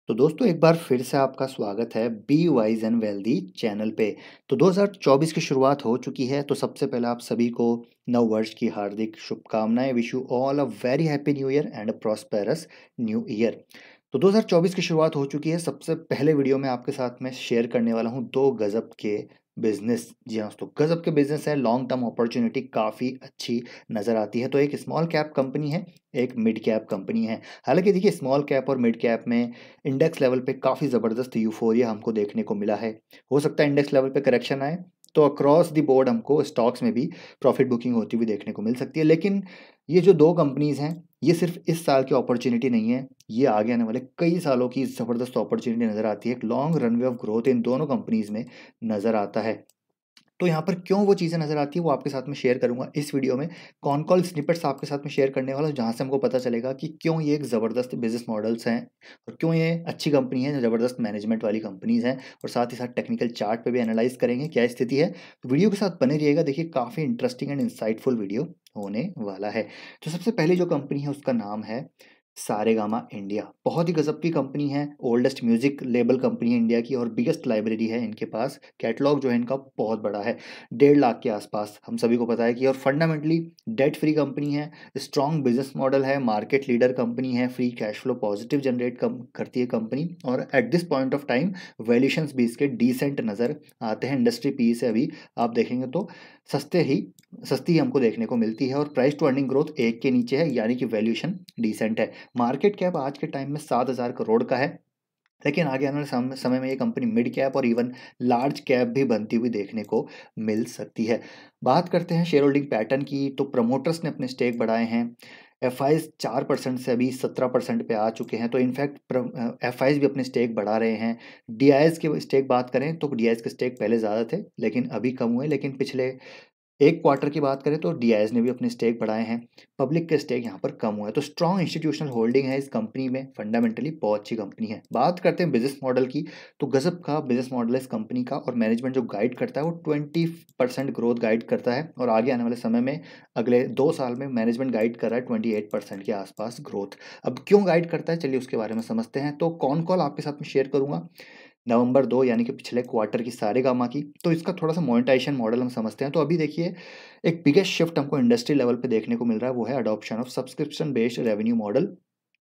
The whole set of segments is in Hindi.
तो दोस्तों एक बार फिर से आपका स्वागत है be wise and wealthy channel पे। तो 2024 की शुरुआत हो चुकी है, तो सबसे पहले आप सभी को नव वर्ष की हार्दिक शुभकामनाएं। Wish you all a very happy new year and a prosperous new year. तो 2024 की शुरुआत हो चुकी है। सबसे पहले वीडियो में आपके साथ में शेयर करने वाला हूं दो गजब के बिजनेस। जी हाँ दोस्तों, गजब के बिजनेस है। लॉन्ग टर्म अपॉर्चुनिटी काफ़ी अच्छी नज़र आती है। तो एक स्मॉल कैप कंपनी है, एक मिड कैप कंपनी है। हालांकि देखिए, स्मॉल कैप और मिड कैप में इंडेक्स लेवल पे काफ़ी ज़बरदस्त यूफोरिया हमको देखने को मिला है। हो सकता है इंडेक्स लेवल पे करेक्शन आए, तो अक्रॉस द बोर्ड हमको स्टॉक्स में भी प्रॉफिट बुकिंग होती हुई देखने को मिल सकती है। लेकिन ये जो दो कंपनीज हैं, ये सिर्फ इस साल की अपॉर्चुनिटी नहीं है, ये आगे आने वाले कई सालों की ज़बरदस्त अपॉर्चुनिटी नज़र आती है। एक long runway of growth in दोनों कंपनीज में नज़र आता है। तो यहाँ पर क्यों वो चीज़ें नज़र आती है, वो आपके साथ में शेयर करूँगा इस वीडियो में। कौन स्निपेट्स आपके साथ में शेयर करने वाला हूँ, जहाँ से हमको पता चलेगा कि क्यों ये एक ज़बरदस्त बिजनेस मॉडल्स हैं और क्यों ये अच्छी कंपनी है, ज़बरदस्त मैनेजमेंट वाली कंपनीज़ हैं। और साथ ही साथ टेक्निकल चार्ट पे भी एनालाइज करेंगे क्या स्थिति है। तो वीडियो के साथ बने रहिएगा, देखिए काफ़ी इंटरेस्टिंग एंड इंसाइटफुल वीडियो होने वाला है। तो सबसे पहले जो कंपनी है उसका नाम है सारेगामा इंडिया। बहुत ही गजब की कंपनी है, ओल्डेस्ट म्यूजिक लेबल कंपनी है इंडिया की, और बिगेस्ट लाइब्रेरी है इनके पास। कैटलॉग जो है इनका बहुत बड़ा है, 1.5 लाख के आसपास, हम सभी को पता है कि। और फंडामेंटली डेट फ्री कंपनी है, स्ट्रॉन्ग बिजनेस मॉडल है, मार्केट लीडर कंपनी है, free cash flow positive generate करती है कंपनी। और at this point of time valuations भी इसके डिसेंट नज़र आते हैं। इंडस्ट्री पी से अभी आप देखेंगे तो सस्ते ही सस्ती हमको देखने को मिलती है, और प्राइस टू अर्निंग ग्रोथ 1 के नीचे है, यानी कि वैल्यूएशन डिसेंट है। मार्केट कैप आज के टाइम में 7,000 करोड़ का है, लेकिन आगे आने वाले समय में ये कंपनी मिड कैप और इवन लार्ज कैप भी बनती हुई देखने को मिल सकती है। बात करते हैं शेयर होल्डिंग पैटर्न की, तो प्रमोटर्स ने अपने स्टेक बढ़ाए हैं। एफ आईज 4% से अभी 17% पे आ चुके हैं। तो इनफैक्ट एफ आईज भी अपने स्टेक बढ़ा रहे हैं। डी आई एस के स्टेक बात करें तो डी आई एस के स्टेक पहले ज़्यादा थे, लेकिन अभी कम हुए। लेकिन पिछले एक क्वार्टर की बात करें तो डीआईएस ने भी अपने स्टेक बढ़ाए हैं। पब्लिक के स्टेक यहाँ पर कम हुए हैं। तो स्ट्रॉन्ग इंस्टीट्यूशनल होल्डिंग है इस कंपनी में, फंडामेंटली बहुत अच्छी कंपनी है। बात करते हैं बिजनेस मॉडल की, तो गजब का बिजनेस मॉडल है इस कंपनी का, और मैनेजमेंट जो गाइड करता है वो 20% ग्रोथ गाइड करता है। और आगे आने वाले समय में अगले 2 साल में मैनेजमेंट गाइड कर रहा है 28% के आसपास ग्रोथ। अब क्यों गाइड करता है, चलिए उसके बारे में समझते हैं। तो कौन कॉल आपके साथ में शेयर करूंगा नवंबर 2 यानी कि पिछले क्वार्टर की सारेगामा की। तो इसका थोड़ा सा मोनेटाइजेशन मॉडल हम समझते हैं। तो अभी देखिए, एक बिगेस्ट शिफ्ट हमको इंडस्ट्री लेवल पे देखने को मिल रहा है, वो है adoption of subscription based revenue model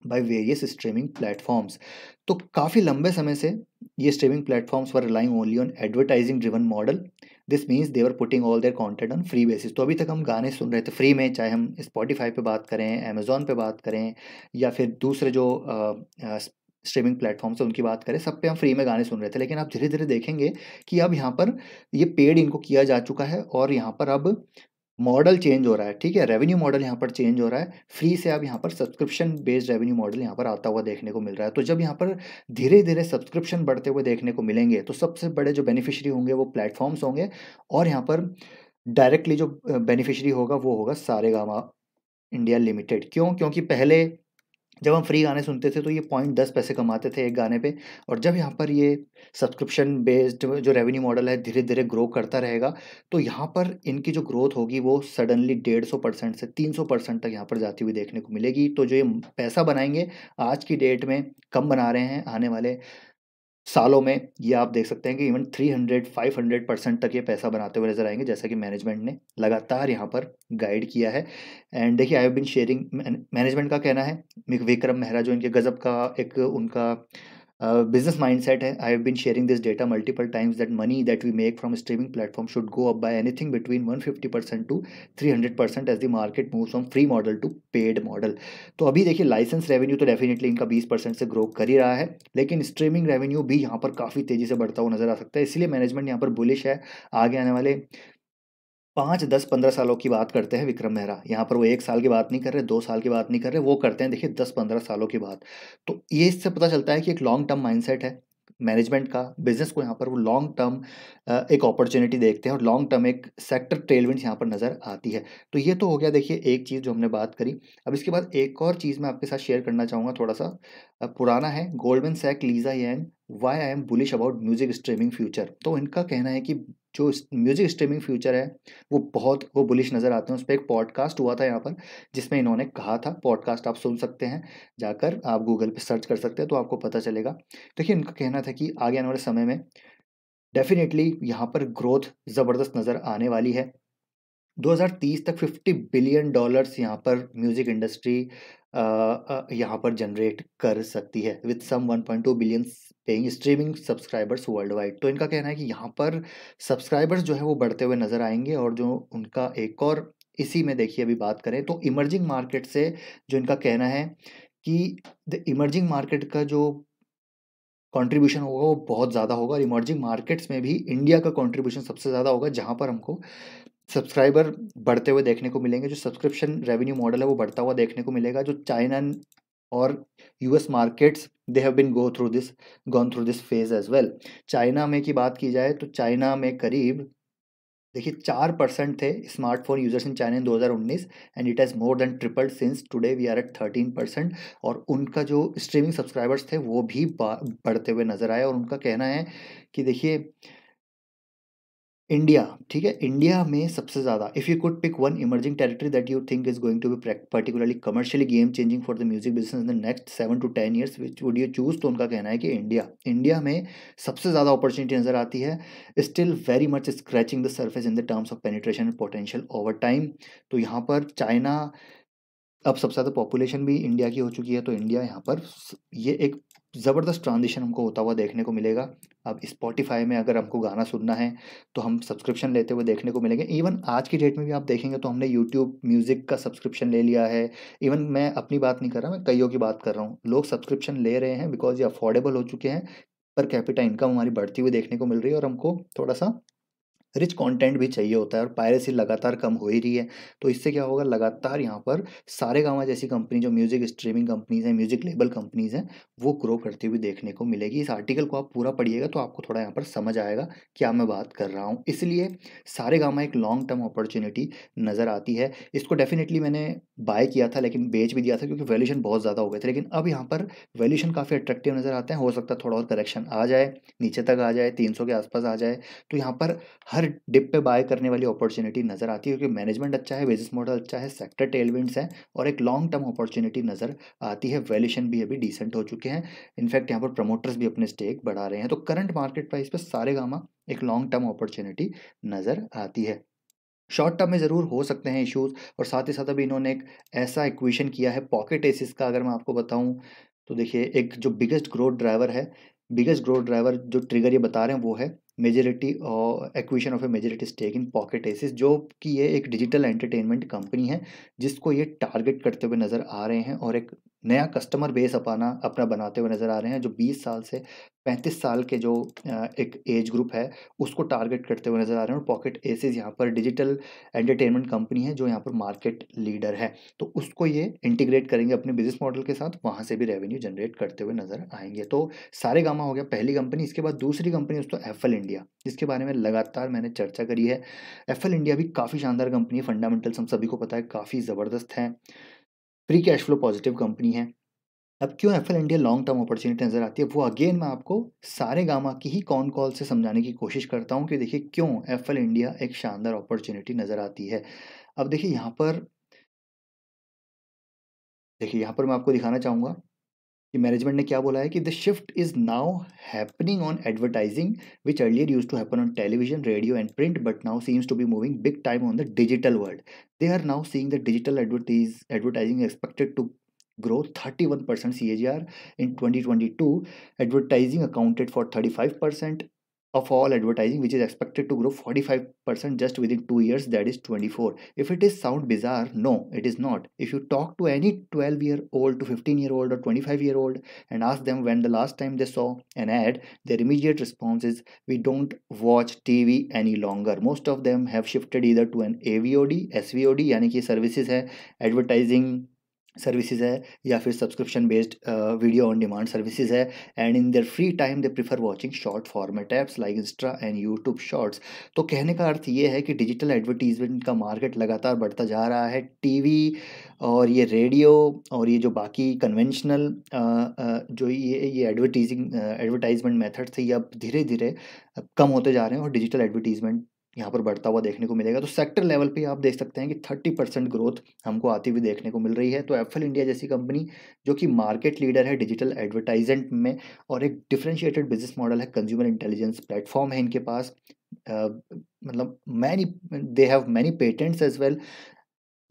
by various streaming platforms. तो काफ़ी लंबे समय से ये streaming platforms were relying only on advertising driven model. This means they were putting all their content on free basis. तो अभी तक हम गाने सुन रहे थे फ्री में, चाहे हम स्पॉटिफाई पे बात करें, अमेजोन पे बात करें, या फिर दूसरे जो स्ट्रीमिंग प्लेटफॉर्म्स है उनकी बात करें, सब पे हम फ्री में गाने सुन रहे थे। लेकिन आप धीरे धीरे देखेंगे कि अब यहाँ पर ये पेड इनको किया जा चुका है, और यहाँ पर अब मॉडल चेंज हो रहा है। ठीक है, रेवेन्यू मॉडल यहाँ पर चेंज हो रहा है। फ्री से अब यहाँ पर सब्सक्रिप्शन बेस्ड रेवेन्यू मॉडल यहाँ पर आता हुआ देखने को मिल रहा है। तो जब यहाँ पर धीरे धीरे सब्सक्रिप्शन बढ़ते हुए देखने को मिलेंगे, तो सबसे बड़े जो बेनिफिशियरी होंगे वो प्लेटफॉर्म्स होंगे, और यहाँ पर डायरेक्टली जो बेनिफिशियरी होगा वो होगा सारेगामा इंडिया लिमिटेड। क्यों? क्योंकि पहले जब हम फ्री गाने सुनते थे तो ये 0.10 पैसे कमाते थे एक गाने पे, और जब यहाँ पर ये सब्सक्रिप्शन बेस्ड जो रेवेन्यू मॉडल है धीरे धीरे ग्रो करता रहेगा, तो यहाँ पर इनकी जो ग्रोथ होगी वो सडनली 150% से 300% तक यहाँ पर जाती हुई देखने को मिलेगी। तो जो ये पैसा बनाएंगे आज की डेट में, कम बना रहे हैं, आने वाले सालों में ये आप देख सकते हैं कि इवन 300-500% तक ये पैसा बनाते हुए नजर आएंगे, जैसा कि मैनेजमेंट ने लगातार यहाँ पर गाइड किया है। एंड देखिए, I have been sharing, management का कहना है, विक्रम मेहरा जो इनके गजब का एक उनका बिजनेस माइंडसेट है, I have been sharing this data multiple times that money that we make from streaming platform should go up by anything between 150% to 300% as the market moves from free model to paid model. तो अभी देखिए, लाइसेंस रेवेन्यू तो डेफिनेटली इनका 20% से ग्रो कर ही रहा है, लेकिन स्ट्रीमिंग रेवेन्यू भी यहाँ पर काफ़ी तेज़ी से बढ़ता हुआ नजर आ सकता है। इसलिए मैनेजमेंट यहाँ पर बुलिश है। आगे आने वाले 5, 10, 15 सालों की बात करते हैं विक्रम मेहरा, यहाँ पर वो 1 साल की बात नहीं कर रहे, 2 साल की बात नहीं कर रहे, वो करते हैं देखिए 10, 15 सालों की बात। तो ये इससे पता चलता है कि एक लॉन्ग टर्म माइंडसेट है मैनेजमेंट का। बिजनेस को यहाँ पर वो लॉन्ग टर्म एक अपॉर्चुनिटी देखते हैं, और लॉन्ग टर्म एक सेक्टर टेलविंड्स यहाँ पर नज़र आती है। तो ये तो हो गया देखिए एक चीज़ जो हमने बात करी। अब इसके बाद एक और चीज़ मैं आपके साथ शेयर करना चाहूँगा, थोड़ा सा पुराना है। Goldman Sachs Lisa Young why I am bullish about music streaming future. तो इनका कहना है कि जो म्यूजिक स्ट्रीमिंग फ्यूचर है वो बुलिश नज़र आते हैं। उस पर एक पॉडकास्ट हुआ था यहाँ पर जिसमें इन्होंने कहा था, पॉडकास्ट आप सुन सकते हैं, जाकर आप गूगल पे सर्च कर सकते हैं तो आपको पता चलेगा। देखिए इनका कहना था कि आगे आने वाले समय में डेफिनेटली यहाँ पर ग्रोथ ज़बरदस्त नज़र आने वाली है। 2030 तक $50 बिलियन यहाँ पर म्यूजिक इंडस्ट्री यहाँ पर जनरेट कर सकती है with some 1.2 billion paying streaming subscribers worldwide. तो इनका कहना है कि यहाँ पर सब्सक्राइबर्स जो है वो बढ़ते हुए नजर आएंगे। और जो उनका एक और इसी में देखिए अभी बात करें तो इमर्जिंग मार्केट से जो इनका कहना है कि द इमर्जिंग मार्केट का जो कंट्रीब्यूशन होगा वो बहुत ज़्यादा होगा। और इमर्जिंग मार्केट्स में भी इंडिया का कंट्रीब्यूशन सबसे ज़्यादा होगा जहाँ पर हमको सब्सक्राइबर बढ़ते हुए देखने को मिलेंगे। जो सब्सक्रिप्शन रेवेन्यू मॉडल है वो बढ़ता हुआ देखने को मिलेगा। जो चाइना और US markets they have been gone through this phase as well. China में की बात की जाए तो चाइना में करीब देखिए 4% थे smartphone users in China in 2019 and it has more than tripled since today we are at 13%। और उनका जो स्ट्रीमिंग सब्सक्राइबर्स थे वो भी बढ़ते हुए नजर आए। और उनका कहना है कि देखिए इंडिया, ठीक है, इंडिया में सबसे ज़्यादा if you could pick one emerging territory that you think is going to be particularly commercially game changing for the music business in the next 7 to 10 years, which would you choose. तो उनका कहना है कि इंडिया में सबसे ज़्यादा अपॉर्चुनिटी नज़र आती है। Still very much scratching the surface in the terms of penetration and potential over time. तो यहाँ पर चाइना अब सबसे ज़्यादा पॉपुलेशन भी इंडिया की हो चुकी है। तो इंडिया यहाँ पर ये एक ज़बरदस्त ट्रांजिशन हमको होता हुआ देखने को मिलेगा। अब स्पॉटिफाई में अगर हमको गाना सुनना है तो हम सब्सक्रिप्शन लेते हुए देखने को मिलेंगे। इवन आज की डेट में भी आप देखेंगे तो हमने यूट्यूब म्यूज़िक का सब्सक्रिप्शन ले लिया है। इवन मैं अपनी बात नहीं कर रहा, मैं कईयों की बात कर रहा हूँ। लोग सब्सक्रिप्शन ले रहे हैं बिकॉज ये अफोर्डेबल हो चुके हैं, पर कैपिटा इनकम हमारी बढ़ती हुई देखने को मिल रही है और हमको थोड़ा सा रिच कंटेंट भी चाहिए होता है। और पायरेसी लगातार कम हो ही रही है। तो इससे क्या होगा, लगातार यहाँ पर सारेगामा जैसी कंपनी जो म्यूजिक स्ट्रीमिंग कंपनीज हैं, म्यूजिक लेबल कंपनीज हैं, वो ग्रो करती हुई देखने को मिलेगी। इस आर्टिकल को आप पूरा पढ़िएगा तो आपको थोड़ा यहाँ पर समझ आएगा क्या मैं बात कर रहा हूँ। इसलिए सारेगामा एक लॉन्ग टर्म अपॉर्चुनिटी नज़र आती है। इसको डेफिनेटली मैंने बाय किया था लेकिन बेच भी दिया था क्योंकि वैल्यूशन बहुत ज़्यादा हो गए थे। लेकिन अब यहाँ पर वैल्यूशन काफ़ी अट्रैक्टिव नज़र आते हैं। हो सकता है थोड़ा और करेक्शन आ जाए, नीचे तक आ जाए, 300 के आसपास आ जाए। तो यहाँ पर हर डिप पे बाय करने वाली अपॉर्चुनिटी नज़र आती है क्योंकि मैनेजमेंट अच्छा है, बिजनेस मॉडल अच्छा है, सेक्टर टेलविंड्स हैं और एक लॉन्ग टर्म अपॉर्चुनिटी नज़र आती है। वैल्यूशन भी अभी डिसेंट हो चुके हैं। इनफैक्ट यहाँ पर प्रमोटर्स भी अपने स्टेक बढ़ा रहे हैं। तो करंट मार्केट प्राइस पे सारेगामा एक लॉन्ग टर्म अपॉर्चुनिटी नज़र आती है। शॉर्ट टर्म में ज़रूर हो सकते हैं इश्यूज। और साथ ही साथ अभी इन्होंने एक ऐसा इक्वेशन किया है पॉकेट एसिस का, अगर मैं आपको बताऊं तो देखिए एक जो बिगेस्ट ग्रोथ ड्राइवर है, बिगेस्ट ग्रोथ ड्राइवर जो ट्रिगर ये बता रहे हैं वो है मेजोरिटी और acquisition of a majority stake in Pocket Aces, जो कि ये एक डिजिटल एंटरटेनमेंट कंपनी है जिसको ये टारगेट करते हुए नज़र आ रहे हैं और एक नया कस्टमर बेस अपना बनाते हुए नज़र आ रहे हैं जो 20 साल से 35 साल के जो एक एज ग्रुप है उसको टारगेट करते हुए नज़र आ रहे हैं। और पॉकेट एसिस यहाँ पर डिजिटल एंटरटेनमेंट कंपनी है जो यहाँ पर मार्केट लीडर है। तो उसको ये इंटीग्रेट करेंगे अपने बिजनेस मॉडल के साथ, वहाँ से भी रेवेन्यू जनरेट करते हुए नजर आएंगे। तो सारेगामा हो गया पहली कंपनी। इसके बाद दूसरी कंपनी दोस्तों एफएल इंडिया, जिसके बारे में लगातार मैंने चर्चा करी है। एफएल इंडिया भी काफ़ी शानदार कंपनी है, फंडामेंटल्स हम सभी को पता है काफ़ी ज़बरदस्त है, free cash flow positive company है। अब क्यों FL India long term opportunity नजर आती है वो अगेन मैं आपको सारेगामा की ही कॉन कॉल से समझाने की कोशिश करता हूँ कि देखिए क्यों एफएल इंडिया एक शानदार अपॉर्चुनिटी नजर आती है। अब देखिए यहाँ पर मैं आपको दिखाना चाहूँगा कि मैनेजमेंट ने क्या बोला है कि the shift is now happening on advertising which earlier use to happen on television, radio and print but now seems to be moving big time on the digital world. They are now seeing the digital advertising expected to grow 31% CAGR in 2022. Advertising accounted for 35% of all advertising, which is expected to grow 45% just within 2 years, that is 24. If it is sound bizarre, no, it is not. If you talk to any 12-year-old to 15-year-old or 25-year-old and ask them when the last time they saw an ad, their immediate response is, we don't watch TV any longer. Most of them have shifted either to an AVOD, SVOD, यानी कि सर्विसेज है एडवर्टाइजिंग सर्विसेज है या फिर subscription based video on demand services है। And in their free time they prefer watching short format apps like Insta and YouTube shorts. तो कहने का अर्थ ये है कि डिजिटल एडवर्टीजमेंट का मार्केट लगातार बढ़ता जा रहा है। टीवी और ये रेडियो और ये जो बाकी कन्वेंशनल जो ये एडवर्टाइजमेंट मेथड थे, ये अब धीरे धीरे कम होते जा रहे हैं और डिजिटल एडवर्टीजमेंट यहाँ पर बढ़ता हुआ देखने को मिलेगा। तो सेक्टर लेवल पे आप देख सकते हैं कि 30% ग्रोथ हमको आती हुई देखने को मिल रही है। तो एफएल इंडिया जैसी कंपनी जो कि मार्केट लीडर है डिजिटल एडवर्टाइजमेंट में और एक डिफरेंशिएटेड बिजनेस मॉडल है, कंज्यूमर इंटेलिजेंस प्लेटफॉर्म है इनके पास, मतलब many they have many patents as well,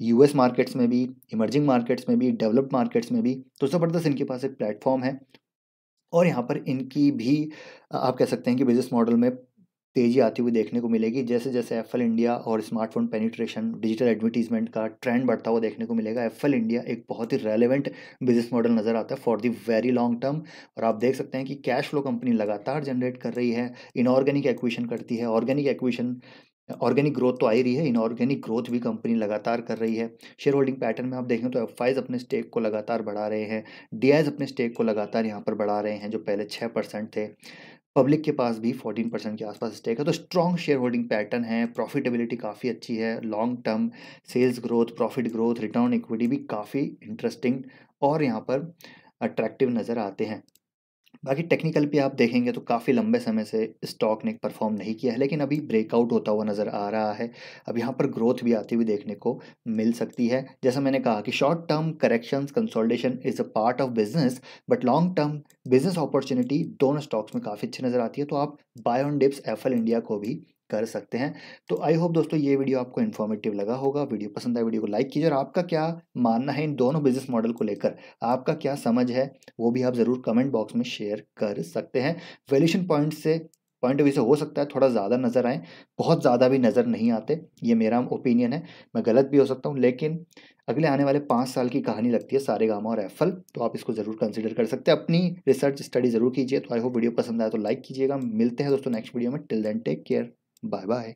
US markets में भी, इमर्जिंग मार्केट्स में भी, डेवलप्ड मार्केट्स में भी। तो ज़बरदस्त इनके पास एक प्लेटफॉर्म है और यहाँ पर इनकी भी आप कह सकते हैं कि बिजनेस मॉडल में तेज़ी आती हुई देखने को मिलेगी। जैसे जैसे एफएल इंडिया और स्मार्टफोन पेनिट्रेशन डिजिटल एडवर्टीजमेंट का ट्रेंड बढ़ता हुआ देखने को मिलेगा, एफएल इंडिया एक बहुत ही रेलेवेंट बिजनेस मॉडल नज़र आता है for the very long term. और आप देख सकते हैं कि कैश फ्लो कंपनी लगातार जनरेट कर रही है, इनऑर्गेनिक एक्विजिशन करती है, ऑर्गेनिक ग्रोथ तो आ ही रही है, इनऑर्गेनिक ग्रोथ भी कंपनी लगातार कर रही है। शेयर होल्डिंग पैटर्न में आप देखें तो एफआईज अपने स्टेक को लगातार बढ़ा रहे हैं, डीआईज अपने स्टेक को लगातार यहाँ पर बढ़ा रहे हैं, जो पहले 6% थे। पब्लिक के पास भी 14% के आसपास स्टेक है। तो स्ट्रॉन्ग शेयर होल्डिंग पैटर्न है, प्रॉफिटेबिलिटी काफ़ी अच्छी है, long term sales growth, profit growth, return on equity भी काफ़ी इंटरेस्टिंग और यहाँ पर अट्रैक्टिव नज़र आते हैं। बाकी टेक्निकल पे आप देखेंगे तो काफ़ी लंबे समय से स्टॉक ने परफॉर्म नहीं किया है, लेकिन अभी ब्रेकआउट होता हुआ नज़र आ रहा है। अब यहाँ पर ग्रोथ भी आती हुई देखने को मिल सकती है। जैसा मैंने कहा कि short term corrections consolidation is a part of business, but long term business opportunity दोनों स्टॉक्स में काफ़ी अच्छी नज़र आती है। तो आप buy on dips FL India को भी कर सकते हैं। तो आई होप दोस्तों ये वीडियो आपको इन्फॉर्मेटिव लगा होगा। वीडियो पसंद आए वीडियो को लाइक कीजिए और आपका क्या मानना है इन दोनों बिजनेस मॉडल को लेकर, आपका क्या समझ है वो भी आप ज़रूर कमेंट बॉक्स में शेयर कर सकते हैं। वैल्यूएशन पॉइंट ऑफ व्यू से हो सकता है थोड़ा ज़्यादा नज़र आए, बहुत ज़्यादा भी नज़र नहीं आते, ये मेरा ओपिनियन है, मैं गलत भी हो सकता हूँ, लेकिन अगले आने वाले 5 साल की कहानी लगती है सारेगामा और एफएल, तो आप इसको ज़रूर कंसिडर कर सकते हैं। अपनी रिसर्च स्टडी ज़रूर कीजिए। तो आई होप वीडियो पसंद आया तो लाइक कीजिएगा। मिलते हैं दोस्तों नेक्स्ट वीडियो में। Till then take care, bye bye.